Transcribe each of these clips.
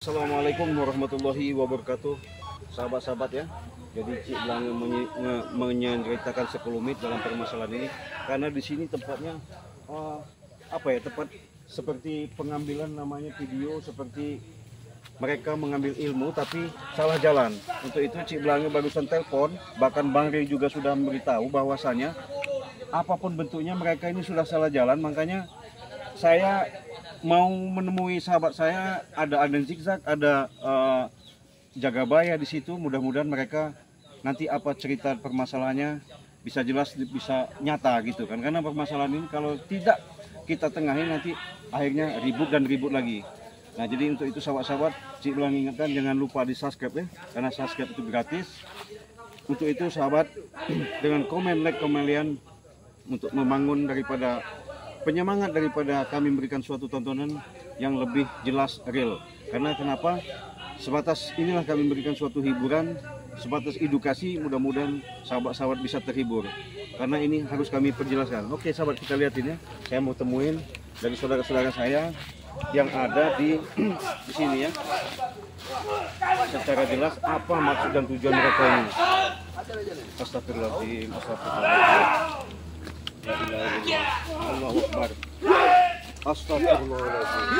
Assalamualaikum warahmatullahi wabarakatuh, sahabat-sahabat ya. Jadi Cik Blange menceritakan sekelumit dalam permasalahan ini, karena di sini tempatnya tepat seperti pengambilan namanya video, seperti mereka mengambil ilmu tapi salah jalan. Untuk itu Cik Blange barusan telepon, bahkan Bang Rey juga sudah memberitahu bahwasanya apapun bentuknya mereka ini sudah salah jalan. Makanya saya mau menemui sahabat saya, ada Aden Zigzag, ada Jagabaya di situ. Mudah-mudahan mereka nanti apa cerita permasalahannya bisa jelas, bisa nyata gitu kan. Karena permasalahan ini kalau tidak kita tengahin nanti akhirnya ribut dan ribut lagi. Nah, jadi untuk itu sahabat-sahabat, Cik Blange ingatkan jangan lupa di subscribe ya, karena subscribe itu gratis. Untuk itu sahabat, dengan komen, like, kalian untuk membangun daripada penyemangat daripada kami memberikan suatu tontonan yang lebih jelas, real. Karena kenapa? Sebatas inilah kami memberikan suatu hiburan, sebatas edukasi, mudah-mudahan sahabat-sahabat bisa terhibur. Karena ini harus kami perjelaskan. Oke sahabat, kita lihatin ya. Saya mau temuin dari saudara-saudara saya yang ada di sini ya. Secara jelas apa maksud dan tujuan mereka ini. Astagfirullahaladzim, astagfirullahaladzim. Allahu Akbar. Astagfirullahaladzim.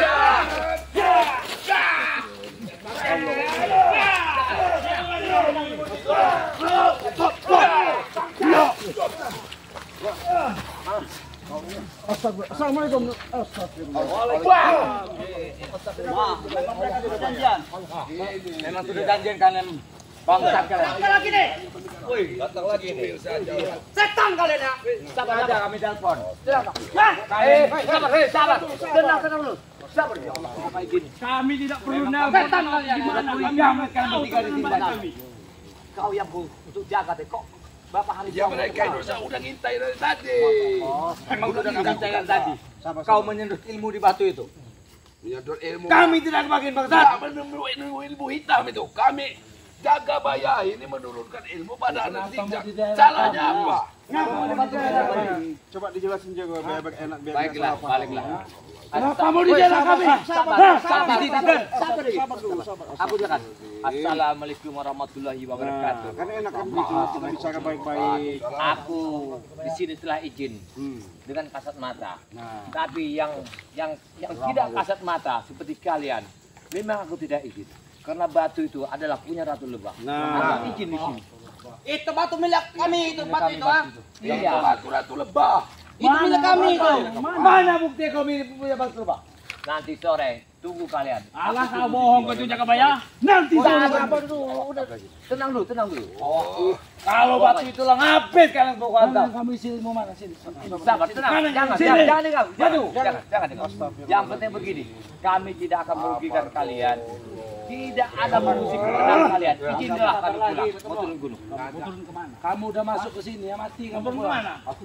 Assalamualaikum. Memang sudah janjian kalian bangsat kalian. Datang lagi nih. Woi, datang lagi nih. Setan kalian ya. Sabar aja, kami telepon. Sabar. Tenang dulu. Sabar. Apa izin? Kami tidak perlu nelpon. Setan kalian. Gimana kalian bertiga di sini? Kau yang untuk jaga deh kok. Berapa hari Ya mereka udah ngintai dari tadi. Memang udah ngintai dari tadi. Kau menyedot ilmu di batu itu. Menyedot ilmu. Kami tidak makin bangsat. Ilmu hitam itu. Kami Jagabaya ini menurunkan ilmu pada anak Zigzag. Salahnya apa? Coba dijelasin Jagabaya biar enak, biar Baiklah, baliklah. Kamu di jalan kami. Sabar dulu. Aku jelaskan. Assalamualaikum warahmatullahi wabarakatuh. Karena enak kan begitu, kita bicara baik-baik. Aku di sini telah izin dengan kasat mata. Tapi yang tidak kasat mata seperti kalian, memang aku tidak izin. Karena batu itu adalah punya Ratu Lebah. Aku izin di sini. Itu batu milik kami, itu batu itu. Iya. Batu Ratu Lebah. Itu milik kami itu. Mana bukti kau punya Batu Lebah? Nanti sore tunggu kalian. Alah kau bohong kau Jagabaya. Nanti Tenang dulu. kalau batu itulah ngapit kalian kau kuantar. Kami sini mau mana sini. Sabar, tenang. Jangan. Yang penting begini, kami tidak akan merugikan kalian. Tidak ada manusia kenal kalian. Izinlah kami pulang. Mau turun gunung. Mau turun kemana? Kamu udah masuk ke sini ya, mati kamu turun kemana? Mau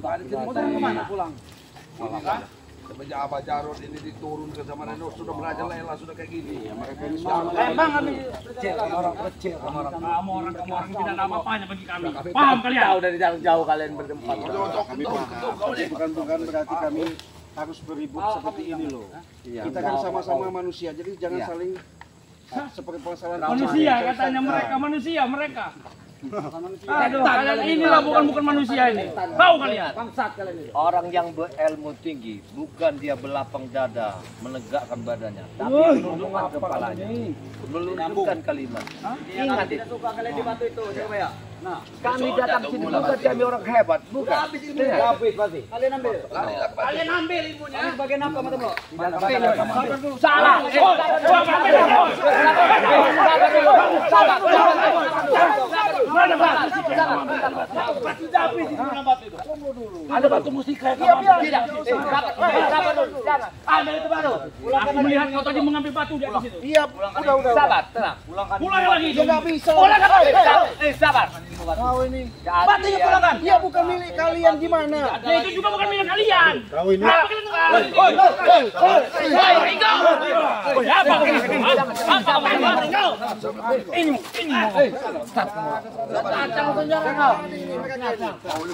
turun kemana? Pulang. Semenjak Abah Jarod ini diturunkan sama Reno sudah merajalela, sudah kayak gini. Mereka ini Emang kami orang kecil, kamu orang tidak ada apa-apanya bagi kami. Paham kalian? Tahu dari jauh kalian bertempat. bukan berarti kami harus beribut seperti ini loh. Kita kan sama-sama manusia, jadi jangan saling seperti permasalahan Manusia katanya mereka. Aduh, kalian inilah bukan manusia ini. Tahu kalian? Bangsat kalian ini. Orang yang berilmu tinggi bukan dia belapang dada menegakkan badannya, tapi menundukkan kepalanya, melunturkan kalimat. Ingat itu. Suka kalian di batu itu, Jagabaya. Nah, Kami datang sini bukan kami orang hebat, bukan. habis ilmunya. Habis pasti. Kalian ambil ilmunya. Kalian bagian apa mata lo? Salah. Ada batu musika. Ambil itu baru. Aku melihat kau tadi mengambil batu di atas itu. Iya, udah. Sabar, tenang. Pulang lagi. Nggak bisa. Sabar. batu ini. Batunya pulangkan. Ya bukan milik kalian gimana? Ya itu juga bukan milik kalian. Kau ini. Kenapa kalian mengambil?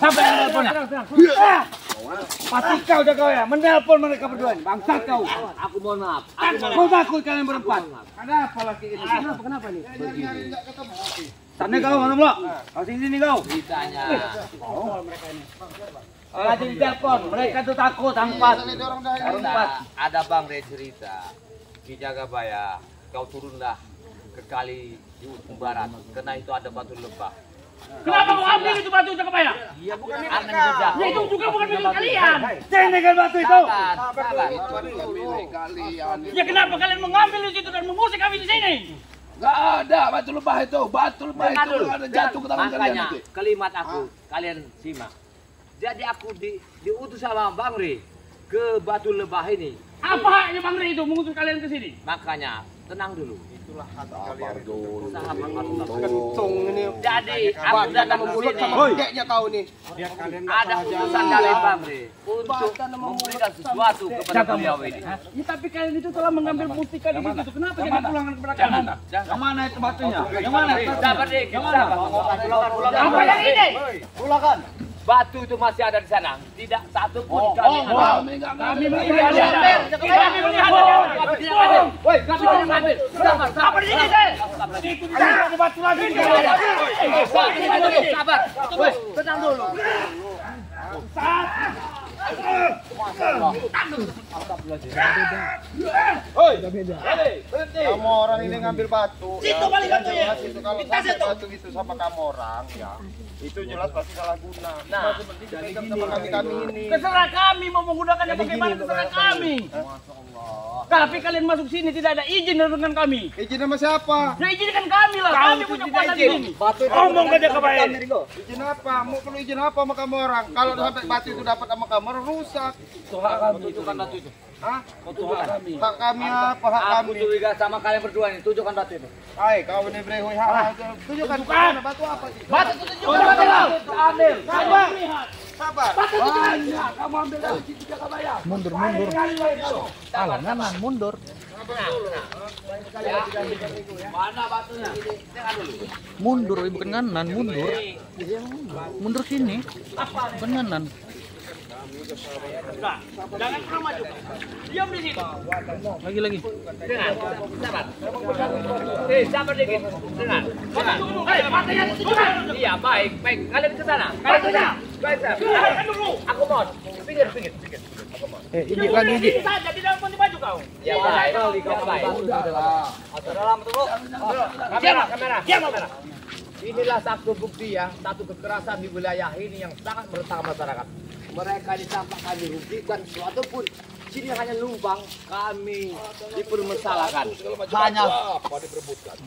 Sampai teleponnya. Pasti kau jaga ya, menelpon mereka berdua ini. Bangsat kau. Aku mohon maaf. Kau takut kalian berempat. Ada apa lagi ini? Kenapa nih? Sana kau, mana pula? Kau sini kau. Ditanya. Lagi di telepon, mereka tuh takut angkat. Ada Bang Ray cerita di Jagabaya, kau turunlah ke kali di ujung barat, karena itu ada batu lebah. Kenapa kau ambil itu batu Jagabaya? Iya bukan milik kau. Ya itu juga bukan milik kalian. Jangan dengan batu itu. Sabar. Ya kenapa kalian mengambil di situ dan mengusik kami di sini? Nggak ada batu lebah itu. Batu lebah Dengar itu dulu. ada jatuh ke tangan kalian Makanya nanti. kalimat aku kalian simak. Jadi aku diutus sama Bang Ray ke batu lebah ini. Apa haknya Bang Ray itu mengutus kalian ke sini? Makanya tenang dulu. Sabar dulu. Sahabat Allah. Kencung ini. Jadi aku datang ke sini. Kayaknya kau nih. Ada utusan dari Bang Ray untuk memberikan sesuatu kepada beliau ini. Ya tapi kalian itu telah mengambil mustika di situ. Kenapa jangan pulangkan kepada kami? Yang mana itu batunya? Yang mana? Sabar deh, sabar. Apa yang ini? Pulakan. Batu itu masih ada di sana. Tidak satu pun kami Kami melihat. Kami melihat. Woi, kami tidak ambil. Sabar, Apa di sini? Itu tidak ada batu lagi. sabar. Woi, tenang dulu. Kamu orang ini ngambil batu. Situ balik batunya. Itu kalau sampai batu itu sama kamu orang ya. Itu jelas pasti salah guna. Nah, Sama kami ini. Terserah kami mau menggunakannya bagaimana, terserah kami. Tapi kalian masuk sini tidak ada izin dengan kami. Izin sama siapa? Ya izinkan kami lah, kami punya kuasa di sini. Ngomong ke Jagabaya. Izin apa? Mau perlu izin apa sama kamu orang? Kalau sampai batu itu dapat sama kamu orang rusak. tunjukkan batu itu. Hah? Tunjukkan. Hak kami apa? Hak Aku kami. curiga sama kalian berdua ini. Tunjukkan batu itu. Hai, kau ini brehoy hak. Tunjukkan mana batu apa sih? Batu itu tunjukkan batu lah. Ambil. Sabar. Sabar. Batu itu tunjukkan. Kamu ambil dari situ Jagabaya. Mundur. Alangan mundur. Mana batunya? Dengar dulu. Mundur, bukan kanan, mundur. Mundur sini. Bukan kanan. Nah, jangan kurang maju. Diam di situ. Lagi. Dengar. Sabar. Sabar dikit. Dengar. Batunya tunjukkan. Iya, baik. Kalian ke sana. Batunya. Baik, Sir. Tunjukkan dulu. Aku mohon. Pinggir. Ini lagi. Ini saja di dalam kunci baju kau. Ya, baik. Ya, baik. Dalam dulu. Kamera. Inilah satu bukti ya, satu kekerasan di wilayah ini yang sangat meresahkan masyarakat. Mereka ditampakkan dirugikan, sesuatu pun sini hanya numpang, kami dipermasalahkan. Hanya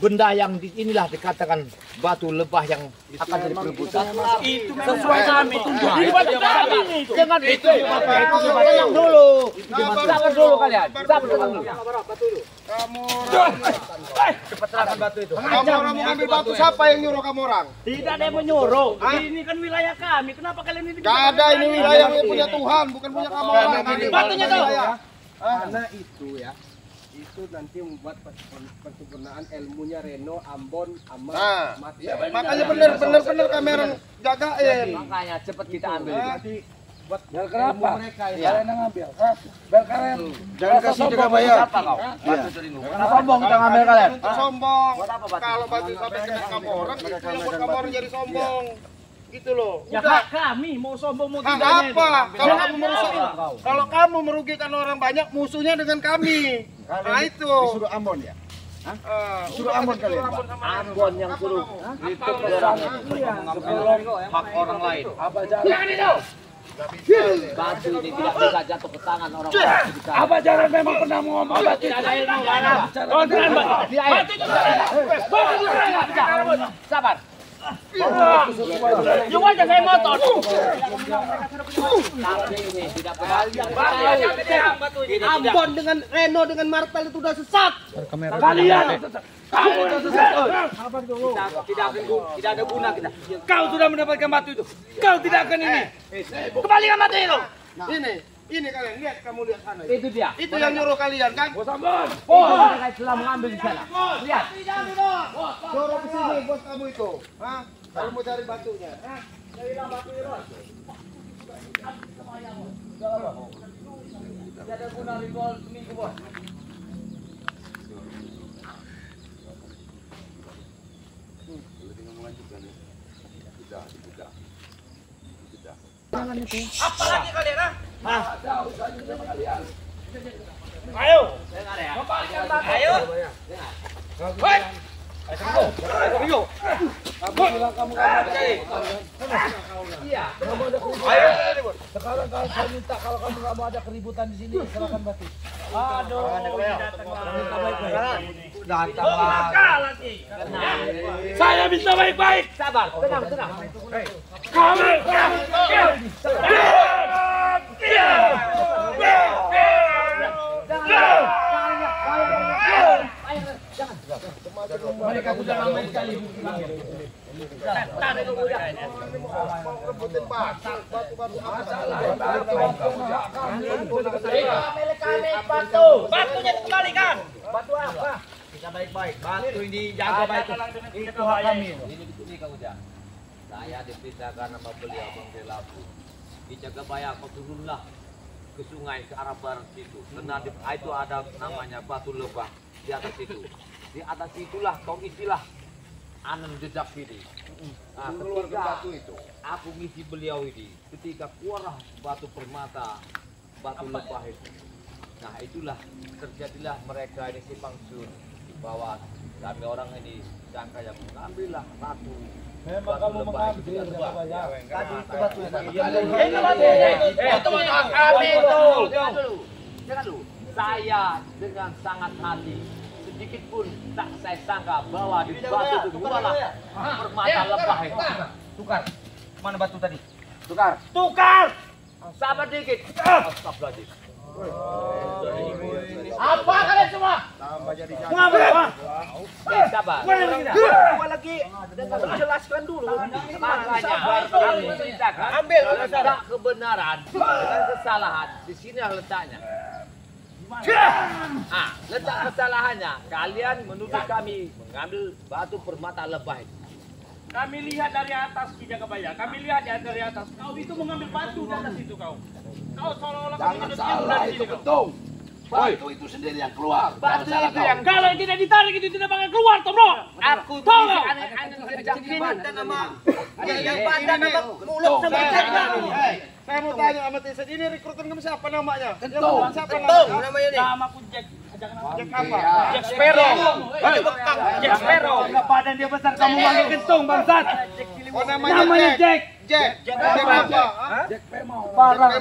benda yang inilah dikatakan batu lebah yang akan jadi perebutan. Itu sesuai kami. Tunjukkan di batu kami itu. Jangan itu. Tenang dulu. Sabar dulu kalian. Sabar dulu. Kamu Cepat serahkan batu itu. Kamu orang mau ambil batu, siapa yang nyuruh kamu orang? Tidak ada yang menyuruh. Ini kan wilayah kami. Kenapa kalian ini? Gak ada, ini wilayah yang punya Tuhan, bukan punya kamu orang. Batunya tahu. Karena itu ya, itu nanti membuat penyempurnaan ilmunya Reno, Ambon, Amal, Nah, Mati. makanya bener kamera jagain. Makanya cepat kita ambil. Nanti buat ilmu mereka ya. Kalian yang ngambil. Jangan kasih Jagabaya. Siapa kau? Batu teringgu. Sombong kita ngambil kalian. Sombong. Buat apa batu? Kalau batu sampai kena kamu orang, itu yang buat kamu orang jadi sombong. Gitu loh. Ya Udah. hak kami mau sombong mau Hak tidaknya. apa? Kalau kamu merusak, kalau kamu merugikan orang banyak, musuhnya dengan kami. Nah itu. Disuruh Ambon ya? Suruh Ambon kalian. Ambon yang suruh. Itu sebelum hak orang lain. Jangan itu. Batu ini tidak bisa jatuh ke tangan orang-orang sekitar. Apa jangan memang pernah ngomong batu tidak ada ilmu mana? Oh, jangan batu. Batu itu. Batu. Sabar. Yung aja saya motor. Tapi ini tidak benar. Ambon dengan Reno dengan Martel itu udah sesat. Kamera. Kalian Kamu yang sesat. Tidak ada guna kita. Kau sudah mendapatkan batu itu. Kau tidak akan ini. Kembalikan batu itu. Ini kalian lihat, kamu lihat sana. Itu dia. Itu yang nyuruh kalian kan? Oh, mereka telah mengambil di sana. Lihat. Suruh ke sini bos kamu itu. Hah? Kalau mau cari batunya. Hah? Carilah batu itu. Tidak ada guna ritual seminggu, bos. Apa lagi kalian? Ayo. Kembalikan batu. Ayo. Hei. Ayo. Kamu bilang kamu nggak percaya. Iya. Ayo. Sekarang kalau saya minta kalau kamu nggak mau ada keributan di sini, silakan batu. Aduh. Datang lagi. Saya bisa baik-baik. Sabar, tenang, tenang. Kamu. Mereka sudah lama sekali. Rebutin batu apa salah? Batunya dikembalikan. Batu apa? Kita baik-baik. Batu ini jaga baik. Itu hak kami. Ini Kang Ujang. Saya diperintahkan sama beliau Bang Delapu. Di Jagabaya kau turunlah ke sungai ke arah barat situ. Karena itu ada namanya batu lebah di atas itu. Di atas itulah kau isilah anem jejak ini. Nah, ketika batu itu, aku ngisi beliau ini. Ketika keluarlah batu permata, batu lebah itu. Nah itulah terjadilah mereka ini simpang siur bahwa kami orang ini sangka yang mengambillah batu. Memang kamu mengambil Tadi itu batu yang Itu kami betul. Jangan dulu. Saya dengan sangat hati sedikit pun tak saya sangka bahwa di batu itu bukanlah permata lebah itu. Tukar. Mana batu tadi? Tukar. Sabar dikit. Astagfirullahaladzim. Apa kalian semua? Mengambil apa? Sabar. Gua lagi jelaskan dulu. Makanya kami ceritakan tak kebenaran dengan kesalahan. Di sini letaknya. Letak kesalahannya. Kalian menuduh kami mengambil batu permata lebah itu. Kami lihat dari atas Ki Jagabaya. Kami lihat ya dari atas. Kau itu mengambil batu di atas itu kau. Kau seolah-olah Jangan salah itu Kentung. Batu itu sendiri yang keluar. Batu itu yang kalau tidak ditarik itu tidak bakal keluar, Tomro. Aku tahu tuh nggak? aneh-aneh kerja ini. Yang pandang apa mulut saya mau tanya sama Tisa, ini rekrutan kamu siapa namanya? Kentung. Siapa namanya ini? Nama pun Jack. Jack apa? Jack Sparrow. Jack Sparrow. Badan dia besar kamu panggil kentung bangsat. Oh namanya Jack. Jack apa? Jack Pemo. Parah.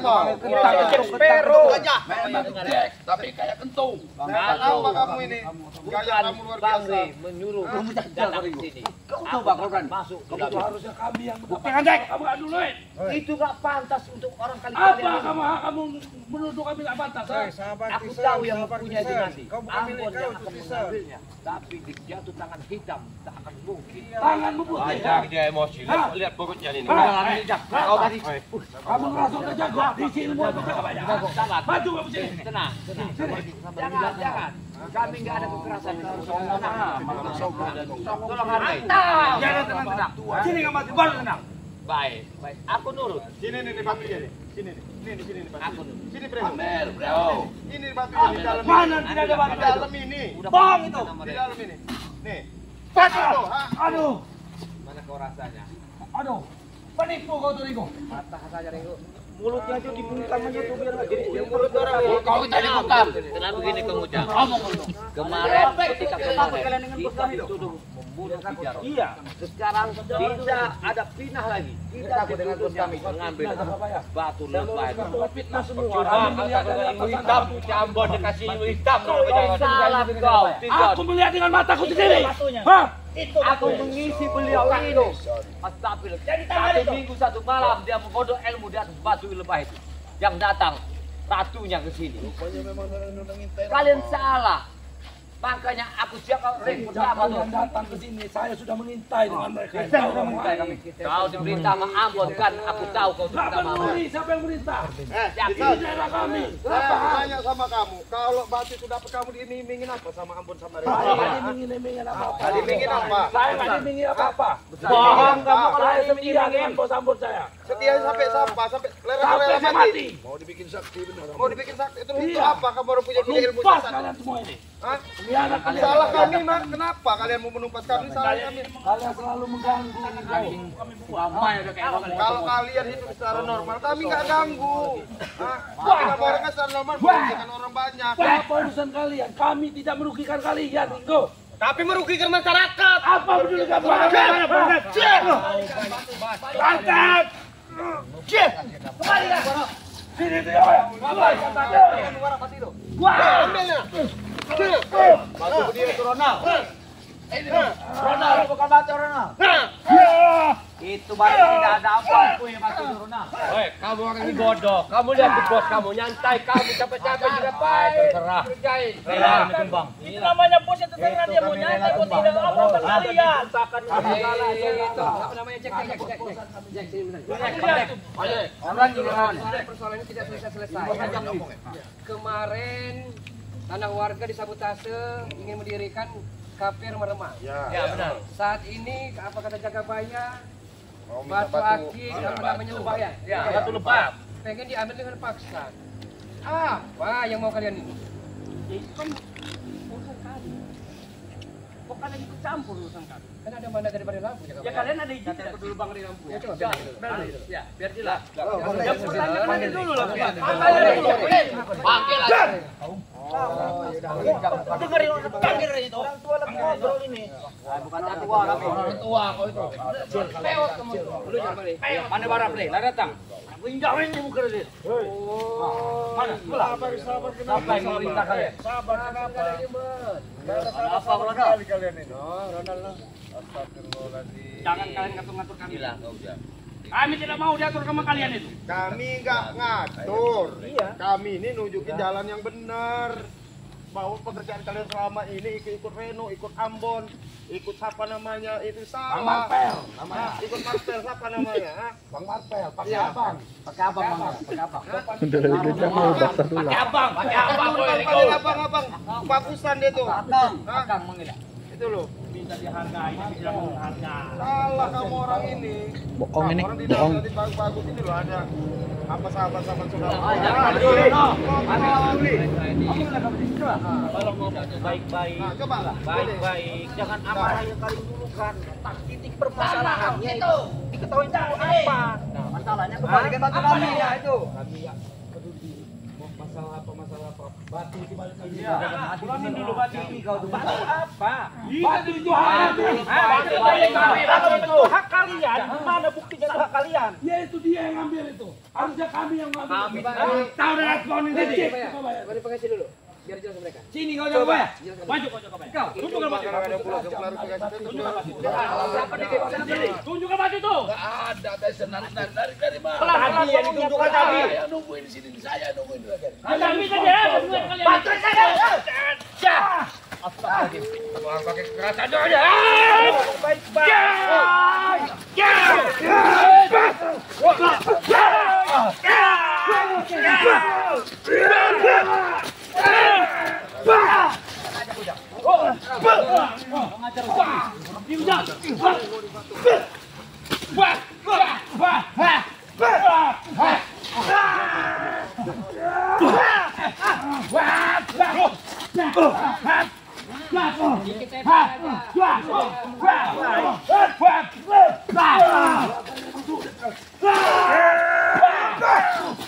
Jack Sparrow. Memang Jack, tapi kayak Kentung. Apa kamu ini? Gaya kamu luar Bang biasa. Ri menyuruh datang ke sini. Kau tahu Bang Rodan masuk ke dalam. Harusnya kami yang Buktikan Jack. Kamu nggak dulu. Itu gak pantas untuk orang kali Apa kamu menuduh kami nggak pantas? Aku tahu yang mempunyai itu nanti. Ambon yang akan mengambilnya. Tapi di jatuh tangan hitam tak akan mungkin. Tanganmu putih. Dia emosi. Lihat perutnya ini. Kau tadi Kamu langsung terjaga di sini buat Jagabaya. sabar. Maju kamu sini. Tenang. Jangan. Kami nggak ada kekerasan. Tolong hargai. Jangan tenang. Sini kamu mati baru tenang. Baik. Aku nurut. Sini nih batunya nih. Sini nih. Sini batu. Aku nurut. Sini Bro. Pamer, bro. Ini batunya di dalam. Mana tidak ada batu Di dalam ini. Bohong itu. Di dalam ini. Nih. Batu. Tuh, ha? Aduh. Mana kau rasanya? Aduh. Penipu kau tuh Ringo. Patah saja Ringo. Mulutnya aja dibungkam aja tuh biar nggak jadi mulut orang. Kau kita dibungkam. Kenapa begini Kang Ujang? Kemarin ketika kemarin kita dituduh membunuh Kijaro. Iya. Sekarang tidak ada pinah lagi. Kita dituduh mengambil batu lebah itu. Fitnah semua. Cuma ilmu hitam, Ambon dikasih ilmu hitam. Salah kau. Aku melihat dengan mataku sendiri. Hah? Aku mengisi beliau itu. Astagfirullah. Satu minggu satu malam dia membodoh ilmu di atas batu lebah itu. Yang datang ratunya ke sini. Kalian salah. Makanya aku siap kalau ribut sama tuh. Kalian datang ke sini, saya sudah mengintai dengan mereka. Kau diperintah sama Ambon kan? Aku tahu kau diperintah sama Ambon. Siapa yang perintah? Yakin? Daerah kami. Saya tanya sama kamu, kalau Batu sudah kamu diiming-imingin apa sama Ambon sama Reno? Iming-imingin apa-apa. Diimingin apa? Saya nggak diimingin apa-apa. Bohong kamu kalau Saya diimingin. setia dengan bos Ambon saya. Setia sampai sampai Sampai lera-lera saya mati. mati. Mau dibikin sakti benar. Mau dibikin sakti itu untuk Iya. apa? Kamu orang punya ilmu Numpas sesat. kalian semua ini. Hah? Pengkhianat kalian. Salah kami, Mak. Kenapa kalian mau menumpas kami? Salah kami. Kalian selalu mengganggu. Kalau kalian hidup secara normal, kami nggak ganggu. Hah? Kami nggak mau orangnya secara normal, merugikan orang banyak. Apa urusan kalian? Kami tidak merugikan kalian, Ringo. Tapi merugikan masyarakat. Apa peduli kamu? Angkat! Sini dia. Ambilnya. Batu dia itu Ronald. Ronald bukan Batu Ronald. Itu baru tidak ada apa-apa yang Batu Ronald. Kamu orang ini bodoh. Kamu lihat di bos kamu nyantai, kamu capek-capek juga baik. Terserah. Kerjain. Rela ditumbang. Itu namanya bos yang terserah dia mau nyantai kok tidak apa-apa kalian. Namanya cek. Persoalan ini tidak selesai. Kemarin tanah warga disabotase ingin mendirikan kafe remah-remah. Ya benar. Saat ini apa kata Jagabaya? Batu akik apa namanya lebah ya? Ya, Batu Lebah. Pengen diambil dengan paksa. Apa yang mau kalian ini? Itu kan urusan kami. Kok kalian ikut campur urusan kami? Kan ada mandat daripada lampu Ya Jagabaya. kalian ada izin tidak dulu bang di lampu. Ya coba biar Ya, biar jelas. Ya Panggil dulu lah. Panggil aja. Dengerin panggil itu. Orang tua lagi ngobrol ini. Bukan tua kami. Orang tua kau itu. lewat kamu. Lu jangan balik. Mana barang play? Lah datang. Pinjamin di muka dia. Mana? Sabar kenapa? Apa yang memerintah kalian? Sabar kenapa? Apa Ronald? Jangan kalian ngatur-ngatur kami. Gila kau udah. Kami tidak mau diatur sama kalian itu. Kami nggak ngatur. Kami ini nunjukin jalan yang benar. Bahwa pekerjaan kalian selama ini ikut Reno, ikut Ambon, ikut siapa namanya itu salah. Bang Marpel. Nah, ikut Marpel siapa namanya? Hah? Bang Marpel, pakai Iya. abang. Pakai abang bang. Pakai abang. Pakai abang, pakai abang. Panggil abang-abang, bagusan dia tuh. Akang, akang manggil. Itu loh. Bisa dihargai, bisa menghargai. Salah kamu orang ini. Bohong ini, Orang di bohong. dalam bagus ini loh ada apa sahabat-sahabat saudara. Jangan peduli. Kalau ngomongnya baik-baik, Nah, coba lah. baik-baik, jangan amarah yang kalian dulukan. Tak titik permasalahannya itu diketahui dulu apa. Masalahnya kembalikan batu kami ya itu. Batu di balik lagi. Pulangin dulu batu ini kau tuh. Batu apa? Batu itu hak kami. Batu milik kami. Batu itu hak kalian. Mana buktinya itu hak kalian? Ya itu dia yang ngambil itu. Harusnya kami yang ngambil. Kami Tahu dengan respon ini tadi. Mari pakai sini dulu. Biar jelas ke mereka. Sini kau coba ya. Maju kau coba ya. Tunjukkan batu. Tunjukkan batu itu. Nggak ada tes narik dari mana? Pelan-pelan yang ditunjukkan tadi. Saya nungguin di sini, saya nungguin di sini. Anda bisa dia. Batu saja. Pakai kekerasan aja.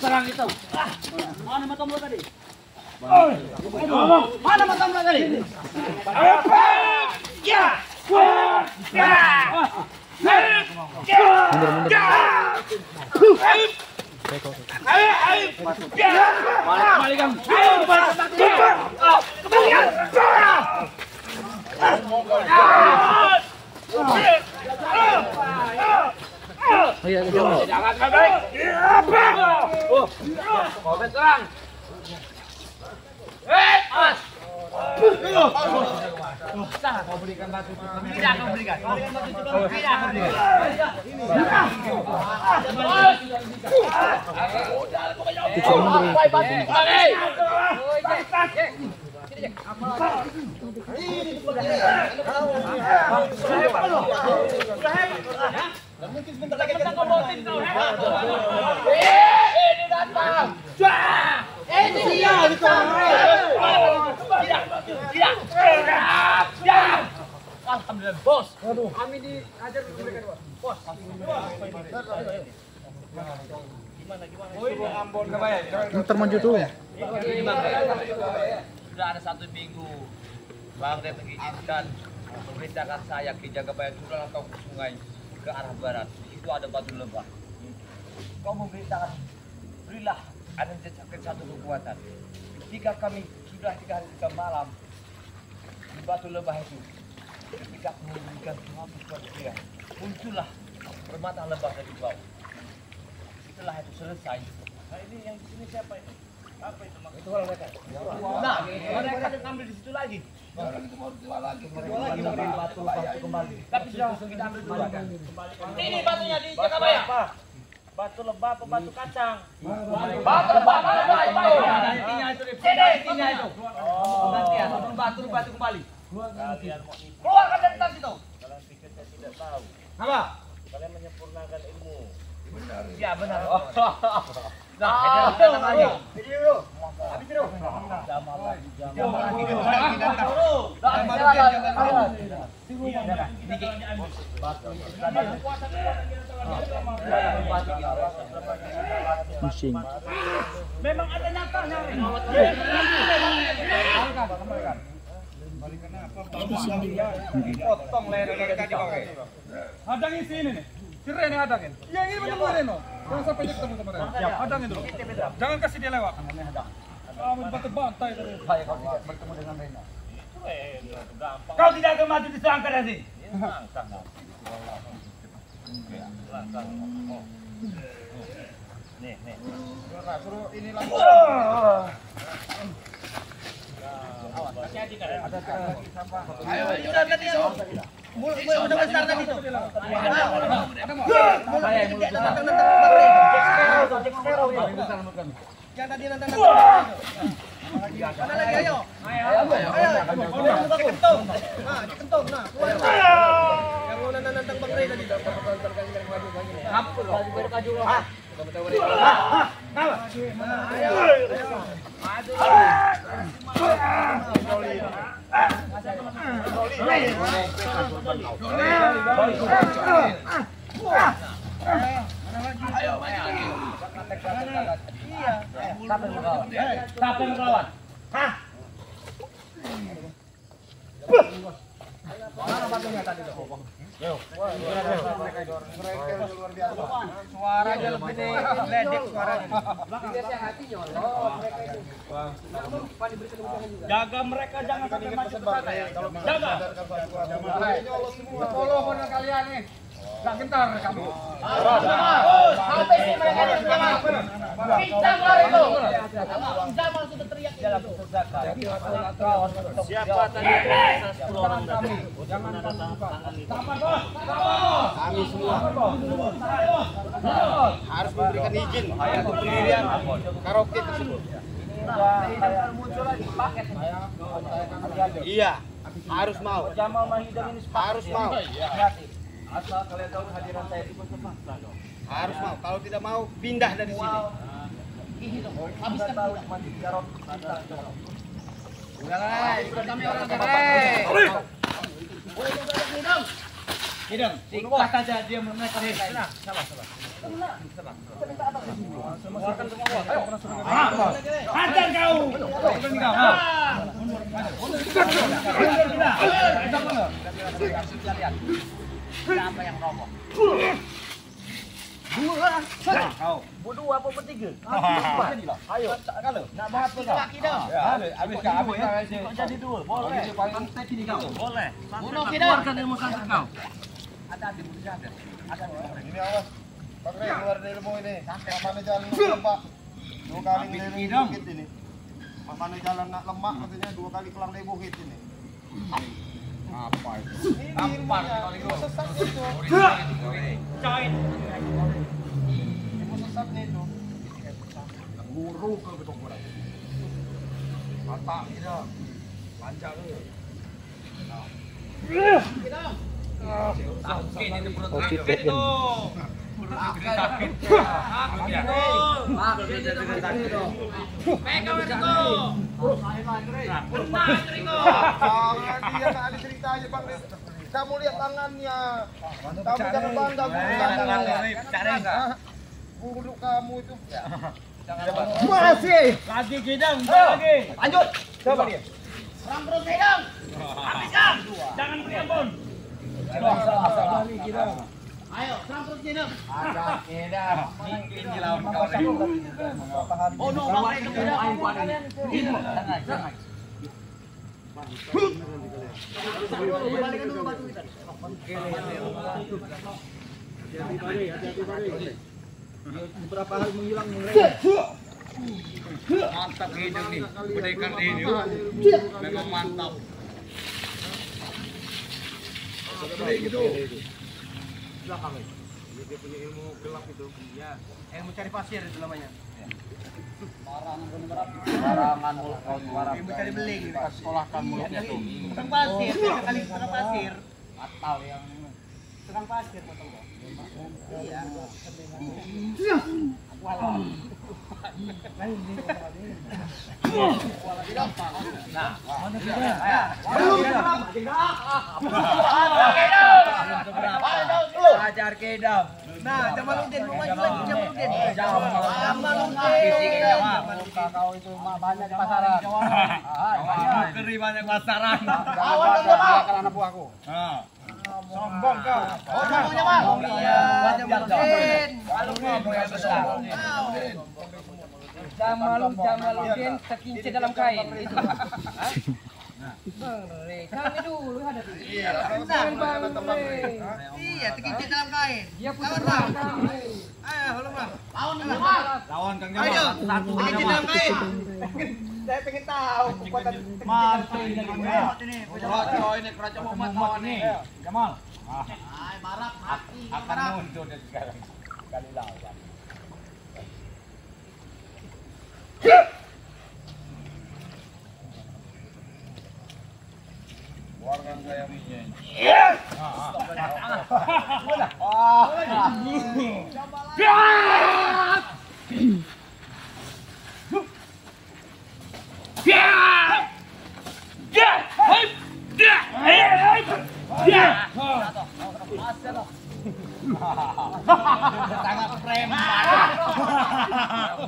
Serang itu. Mana mata mulut tadi? Mana mata mulut tadi? Jangan kabur. Kau serang. Mas. Kau berikan batu itu. Tidak kau berikan. Tidak kau berikan. Mungkin sebentar lagi kita ngomotin kau. Ini datang. Ini dia itu. Tidak. Alhamdulillah bos. Kami diajar mereka bos. Gimana? Muter maju dulu. Sudah ada 1 minggu Bang Dep mengizinkan memerintahkan saya ke Jagabaya Surah atau ke sungai ke arah barat. Di situ ada batu lebah. Kau memerintahkan berilah ada jejakkan satu kekuatan. Ketika kami sudah 3 hari 3 malam di batu lebah itu, ketika memberikan suatu dia, muncullah permata lebah dari bawah. Setelah itu selesai. Nah ini yang di sini siapa ini? Apa itu maksudnya? Itu orang mereka. Nah, mereka ambil di situ lagi. Jual lagi batu kembali. Tapi sudah kita ambil dulu. Ini batunya di Jagabaya. Batu lebah atau batu kacang? Batu lebah mana itu? Intinya itu. Intinya itu. Gantian. Batu kembali. Keluarkan dari tas itu. Kalian pikir saya tidak tahu. Apa? Kalian menyempurnakan ilmu. Benar. Ya benar. Nah, datang lagi. Video. Habis itu. Pusing. Memang ada nyatanya. Potong leher mereka dipakai. Hadangin sini nih. Si Rene hadangin. Yang ini betul Reno. Jangan sampai dia ketemu sama Reno. Siap, hadangin dulu. Jangan kasih dia lewat. Kamu dibantai terus. Bertemu dengan Rena. Kau tidak akan mati disangka nanti. Nih. Suruh ini lagi. Ayo, sudah tadi itu. Udah besar tadi itu. Yang tadi nantang. Mana lagi ayo. Ayo. Kentung. Nah, dikentung. Nah, keluar. Yang mau nantang Bang Rey tadi. Apa loh? Baju. Ah. Ayo. Siapa yang melawan? Hah? Mana batunya tadi tuh? Suaranya lebih ledek suaranya. Jaga mereka jangan sampai maju ke sana ya. Jaga. Follow benar kalian nih. Gak gentar kamu. Sampai sini mereka jangan. Kita lari itu. Zaman sudah teriak itu. Siapa tadi? 10 orang kami. Jangan Kami semua harus memberikan izin pendirian karaoke tersebut. Iya, harus mau. Jamal Mahidam ini Harus mau. asal kalian tahu hadiran saya itu terpaksa dong. Harus mau. Kalau tidak mau, pindah dari sini. Habiskan tahu mati jarot. ikut kami orang gerai. Hidam, sikat saja dia menaikkan ini. Sabar. Hajar kau. Siapa yang roboh? Dua apa bertiga? Ayo, kalau nak bahas apa kau? Habis kau jadi dua. Boleh. Boleh. Keluarkan ilmu sangka kau. Ada di mulut ada. Ini awas. Pak Rey keluar dari ilmu ini. Mana jalan lupa. 2 kali ngeliling dikit ini. Mana jalan nak lemak katanya 2 kali kelang dari bukit ini. Apa itu? Gampar ilmu sesat itu. Join. Ilmu sesatnya itu. Guru ke betul kurang. Mata kita. Panjang ni. Sakit ini perut itu. Kamu lihat tangannya. Kamu jangan bangga guru kamu itu. Masih. Lagi Gidang, lagi. Lanjut. Coba dia. Serang terus Gidang. Habiskan. Jangan beri ampun. Ayo, serang terus Gidang. Ada Gidang. Mungkin dilawan kawan. Oh no, main kalian. Jangan. Balikan dulu batu kita. Hati-hati Bari. Beberapa hari menghilang mantap Gidang nih, pendekar ini memang mantap. Gitu. Belakang dia punya ilmu gelap itu. Ya, ilmu cari pasir itu namanya. Barangan mulut kau ilmu cari beling. Sekolahkan mulutnya tuh. Tukang pasir, kali tukang pasir. Atau yang tukang pasir betul enggak? Iya. Ajar Kedam. Nah, Jamaluddin mau maju lagi Jamaluddin. Jamaluddin. Kau itu banyak pasaran. Keri banyak pasaran. Awan Jamal. Anak buahku. Sombong kau. Oh, sombong Jamal. Iya, Jamaluddin. Kalau yang besar. Jamaluddin terkincir dalam kain. Itu. Bang Re, kami dulu ada tuh. Iya, Bang Re. Iya, terkincir dalam kain. Dia putar kami. Ayo, halo Bang. Lawan Jamal. Lawan Kang Jamal. Ayo, terkincir dalam kain. Saya pengen tahu kekuatan mati ini. Kroco ini, kroco Muhammad nih. Jamal. Hai, Barak mati. Akan muncul dia sekarang. Kali lawan. Keluarkan saya minyak. Sangat preman.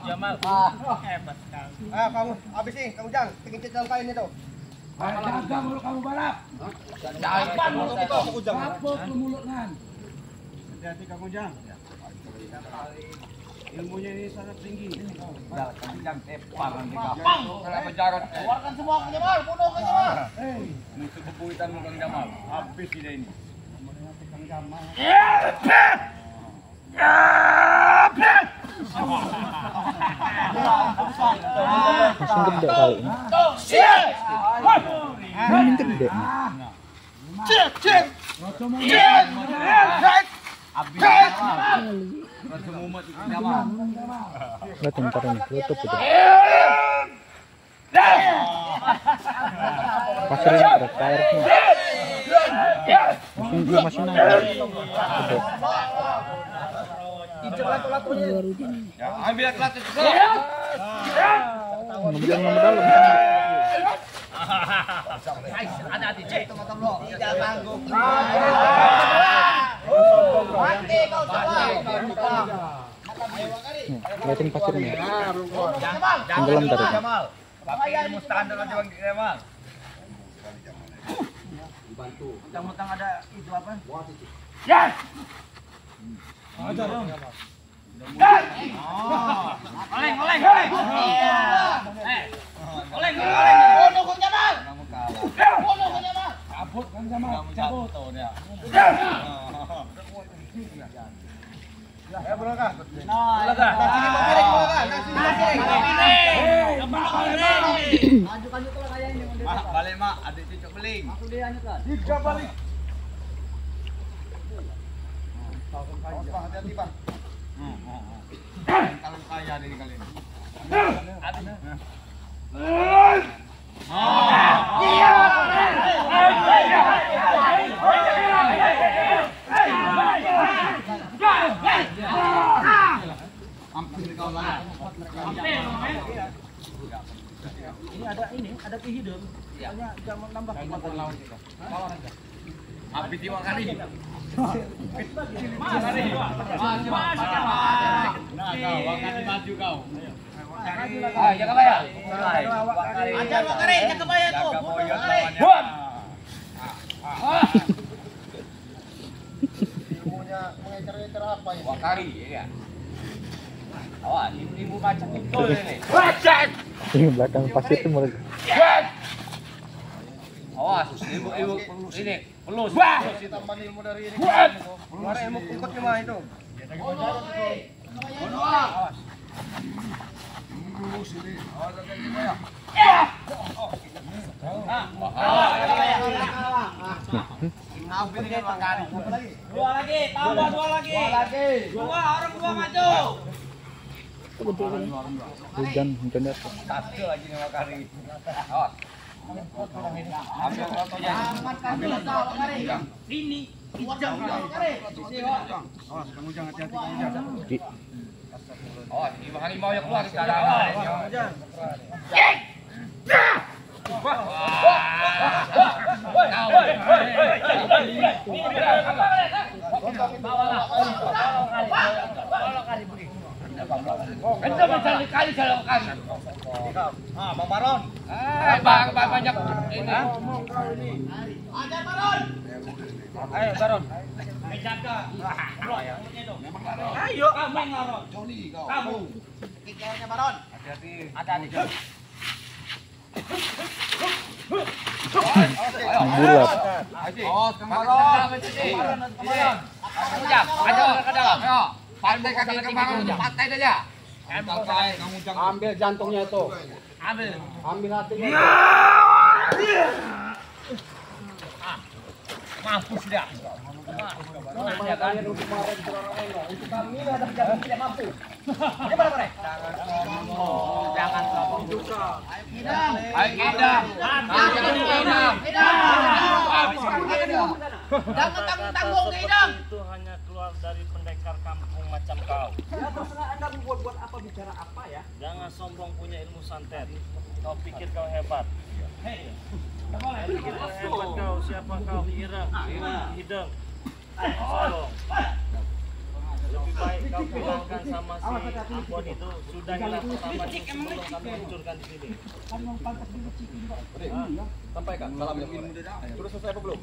Jamal. Hebat sekali. Kamu habis nih, kamu jangan terkincir dalam kain itu. Jaga mulut kamu balap. Jaga mulut itu Kang Ujang. Kapok lu mulut kan. Hati-hati Kang Ujang. Ilmunya ini sangat tinggi. Kang Ujang tepar nanti kapang. Kenapa jarak? Keluarkan semua Kang Jamal, bunuh Kang Jamal. Musuh bebuyutan Kang Jamal. Habis dia ini. Langsung gede kali ini. Main gede nih. Lihat ntar ini, tutup itu. Pasirnya ada airnya. Masih naik. Gede. Ya, ambil kelas itu. Nomor dalam. Hati-hati, Cek. Tidak sanggup. Mati kau coba. Lihatin pasirnya. Tenggelam tadi. Pakai ilmu standar aja Bang Jamal. Bantu. Mentang-mentang ada itu apa? Yes. Ajar dong. Oleng. Iya. Oleng. Bunuh Kang Jamal. Bunuh Kang Jamal. Cabut Kang Jamal. Cabut. Ya Bulaga. Bulaga. Sini mau piring Bulaga. Maju-maju kalau kayak ini. Balik mak, adik cucuk beling. Aku dia anyut. Tiga balik. Hati-hati Bang. Kalau kaya ini kali ini. Ini ada kehidupan. Hanya jangan nambah kekuatan lawan kita. Lawan aja. Habis dua kali. Maju kau. Ayo jaga bayar. Aja Wakari, jaga bayar tuh. Buat. Punya mengecer-ecer apa ini? Wakari ya. Awas, ibu macam itu ini. Ini belakang pasir itu mereka. Awas, ibu ini pelus. Tambah ilmu dari ini. Keluar ilmu kungkutnya mah itu. Awas. Dua lagi, tambah dua lagi. Dua orang dua maju. Hujan di atas. Satu lagi nih Wakari. Awas. Ambil fotonya. Ambil Wakari. Ini hijau Wakari. Awas, Kang Ujang hati-hati Kang Ujang. Oh, ibu harimau yang keluar sekarang. Itu mencari kali jalan kali. Bang Baron. Bang banyak ini. Ada Baron. Ayo Baron. Jaga. Ayo kamu Baron. Kamu. Kikirnya Baron. Hati-hati. Hati-hati. Bulat. Oh, Baron. Ayo ke dalam. Ayo. Pantai kaki ke bangun, pantai saja. Ambil jantungnya itu. Ambil. Ambil hatinya. Mampus dia. Kalian untuk kemarin untuk kami ada jangan tidak mampu. Gimana Pak? Jangan ngomong. Idam. Ayo Idam. Jangan tanggung-tanggung Idam. Itu hanya keluar dari pendekar kampung macam kau. Ya terserah Anda buat apa bicara apa ya. Jangan sombong punya ilmu santet. Kau pikir kau hebat. Hei. Kau pikir kau hebat kau. Siapa kau? Ireng. Hideng. Sombong. Lebih baik kau bilangkan sama si Ampon itu sudahilah pertama sebelum kami hancurkan di sini. Sampaikan salamnya. Sudah selesai apa belum?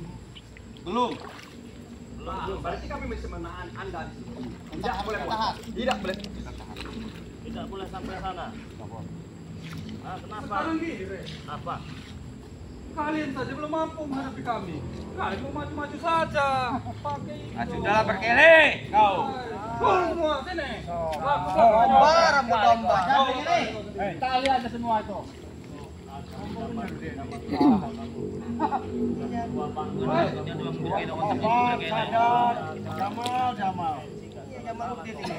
Belum. Berarti kami masih menahan Anda di sini. Tidak boleh tahan. Tidak boleh. Tidak boleh sampai sana. Ah, kenapa? Apa? Kalian saja belum mampu menghadapi kami. Kalian mau maju-maju saja. Pakai Sudahlah berkele kau. semua sini. Rambut domba. Tali aja semua itu. Jamal. Iya Jamal Udin ini.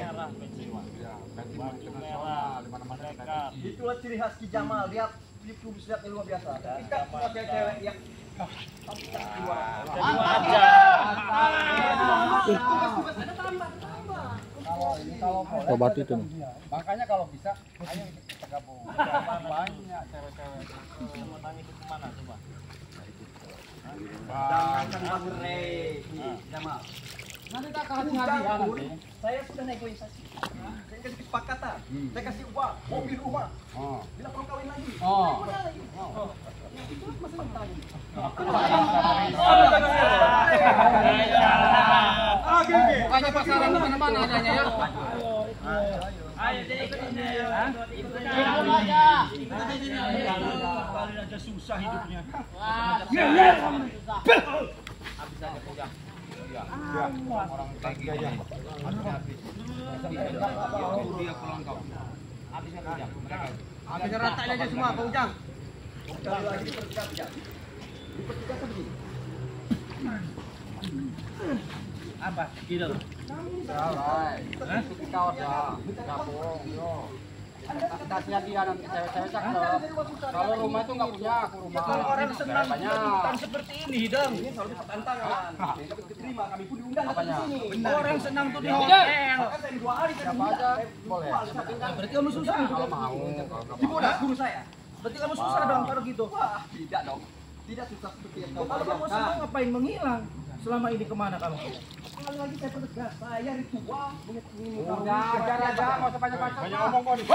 Itulah ciri khas Ki Jamal. Dia kubusnya luar biasa. Ketika semua cewek yang Kau batu itu. makanya kalau bisa ayo kita gabung. Banyak cewek-cewek. Mau tanya ke mana coba? Jangan Bang Rey. Jamal. Nanti tak kasih hadiah nanti. Saya sudah negosiasi. Saya kasih kesepakatan. Saya kasih uang, mobil rumah. Bila perlu kawin lagi. Bukannya pasaran di mana-mana adanya ya. Ayo jadi ikut ini. Ikut aja. Kalian aja susah hidupnya. Wah, Habisnya rata aja semua, Pak Ujang. Apa? Gitu. Tasnya dia nanti cewek-cewek cakep. Kalau rumah itu nggak punya, aku rumah. Kalau orang senang bukan seperti ini, Dang. Ini selalu pertantangan. Diterima, kami pun diundang ke sini. Orang senang tuh di hotel. Saya 2 hari kan aja. Boleh. Berarti kamu susah kalau mau. Ibu udah guru saya. Berarti kamu susah dong kalau gitu. Wah, tidak dong. Tidak susah seperti yang kamu. Kalau kamu senang ngapain menghilang? Selama ini kemana kamu? Sekali lagi saya pertegas, saya ritual udah aja, nggak usah banyak-banyak. Banyak ngomong kok nih.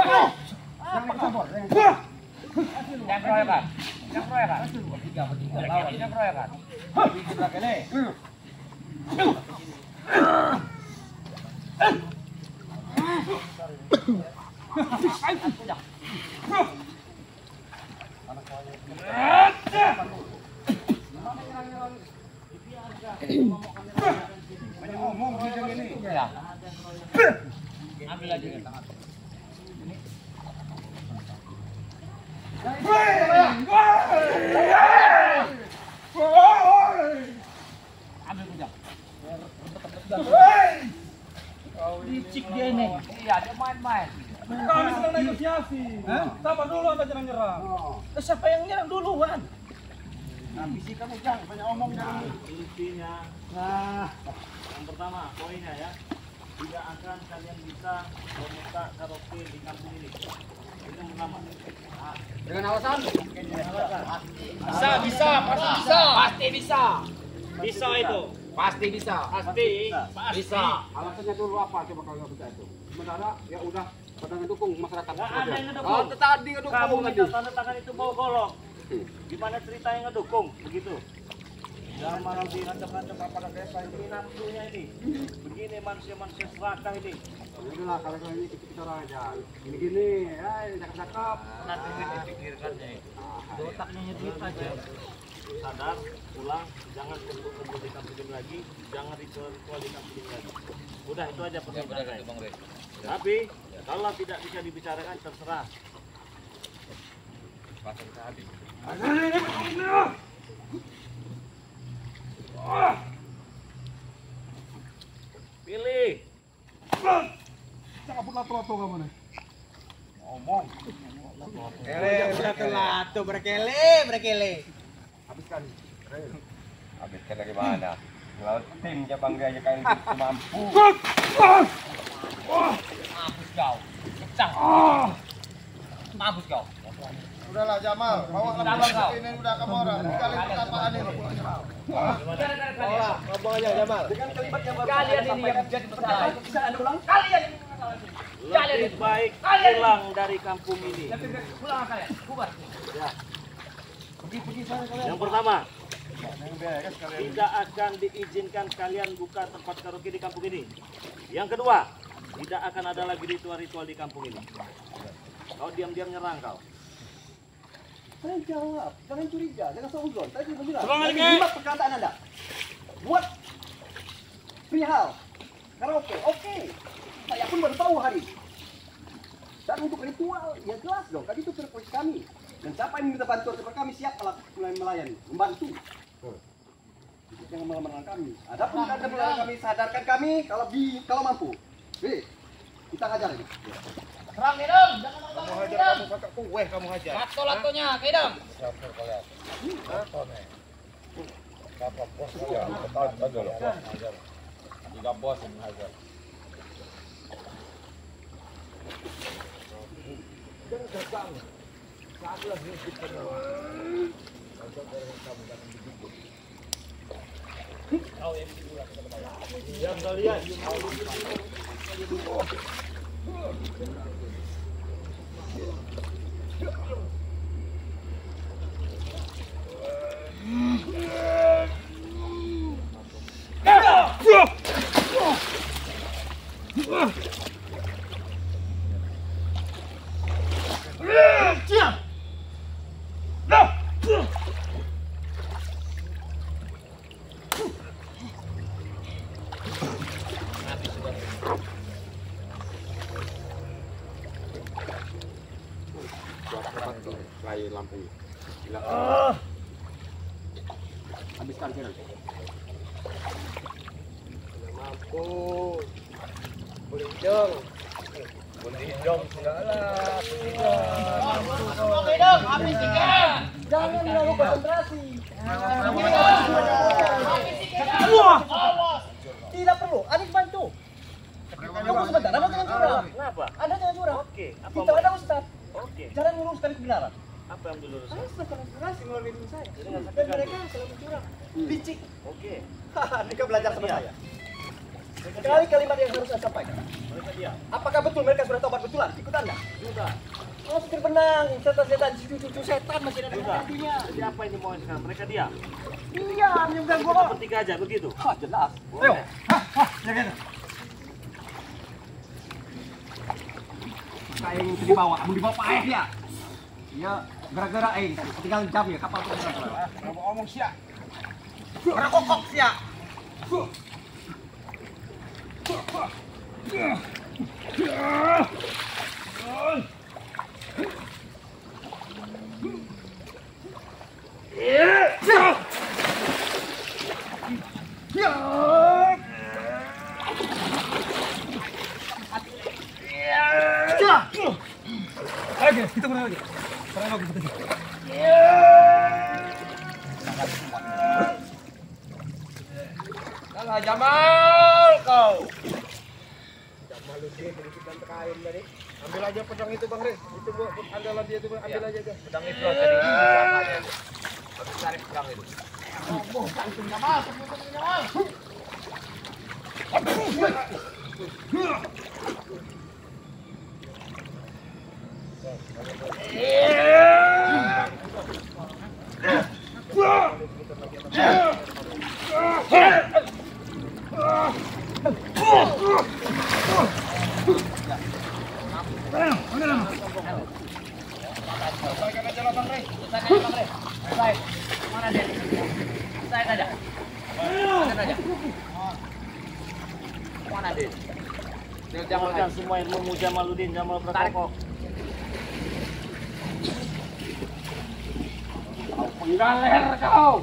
Jangan campur. Yang proyekan. Yang proyekan. Bertiga. Yang proyekan. Di belakang ini. Banyak ngomong bidang ini. Ya. Ambil lagi. Ambil bujang. Licik dia ini. Iya, dia main-main. Kami sedang negosiasi. Sabar dulu Anda jangan nyerang. Siapa yang nyerang duluan? Ambisi kamu jangan banyak omong jangan. Intinya, yang pertama poinnya ya, tidak akan kalian bisa membuka karaoke di kampung ini. Itu yang pertama. Dengan alasan? Bisa, pasti bisa. Pasti bisa. Bisa itu. Pasti bisa. Pasti. Bisa. Alasannya dulu apa? Coba kalau nggak bisa itu. Sementara ya udah pada ngedukung masyarakat. Nggak ada yang ngedukung. Oh, tadi ngedukung Kamu tadi. minta tanda tangan itu bawa golok. Gimana cerita yang ngedukung begitu? Jangan malah diancam-ancam kepada desa ini nafsunya ini. Begini manusia-manusia serakah ini. Udahlah kalau ini kita bicara aja. Gini-gini, ya cakep-cakep. Nanti dipikirkannya itu. Otaknya nyedit aja. Sadar, pulang, jangan kumpul-kumpul di kampung ini lagi, jangan ritual-ritual di kampung ini lagi. Udah itu aja permintaan. Tapi kalau tidak bisa dibicarakan terserah. Pilih. Jangan lato-lato kamu nih. Lato berkele. Habiskan dari mana? Lawan tim aja bangga aja kain mampu. Mampus kau. Pecah. Mampus kau. Udahlah Jamal, bawa lapor ini udah kamu orang. Kali apaan ini? Ngomong aja Jamal. Dengan kalimat yang Kalian ini yang jadi masalah. Bisa Anda ulang? Kalian ini masalah. Lebih baik pulang dari kampung ini. Pulang kalian. Bubar. Yang pertama, tidak akan diizinkan kalian buka tempat karaoke di kampung ini. Yang kedua, tidak akan ada lagi ritual-ritual di kampung ini. Kau diam-diam nyerang kau. Saya jawab, jangan curiga, jangan seuzon. Saya sudah bilang. Semangat, Jadi, Ge. buat perkataan Anda. Buat perihal karaoke, oke. Saya pun baru tahu hari ini. Dan untuk ritual, ya jelas dong. Tadi itu terpilih kami. Dan siapa yang minta bantuan seperti kami siap mulai melayani, membantu. Jangan malam-malam kami. Adapun Anda melayani kami, sadarkan kami kalau mampu. Kita hajar ini. Serang hidung. kamu hajar kamu kakak kue kamu hajar. Lato-latonya ke hidung. Tiga bos yang hajar. Yang kalian lampu. Habiskan channel. Mampu. Boleh hidung. Boleh hidung segala. Oke dong, habis tiket. Jangan terlalu konsentrasi. Tidak perlu, adik bantu. Tunggu sebentar, Anda jangan curang. Kenapa? Anda jangan curang. Oke, apa Kita ada Ustaz. Oke. Jangan meluruskan kebenaran. Apa yang diluruskan? Saya sudah konsentrasi melalui diri saya. Dan mereka selalu curang. Licik. Oke. Mereka belajar sama saya. Sekali kalimat yang harus saya sampaikan. Mereka dia. Apakah betul mereka sudah tobat betulan? Ikut Anda. Sudah. Oh, pikir benang. Setan-setan, cucu-cucu setan masih ada Sudah. nantinya. Jadi apa yang dimauin sekarang? Mereka dia. Iya, menyembah Kita gua. bertiga aja begitu. Hah, jelas. Boleh. Kayak yang dibawa, mau dibawa Pak ya? Iya, gara-gara tinggal jam ya kapal itu. Ngomong siap. Berkokok siap. Oke, kita mulai lagi. Sekarang aku kita. Kalah Jamal kau. Jamal lu dia berikan kain tadi. Ambil aja pedang itu Bang Riz. Itu gua andalan dia itu ambil aja dia. Pedang itu tadi apanya? Harus cari pedang itu. Jamal, Jamal. Mana Din? Jangan semua ilmu Jamaluddin, Jamal Prokokok. Penggal leher kau.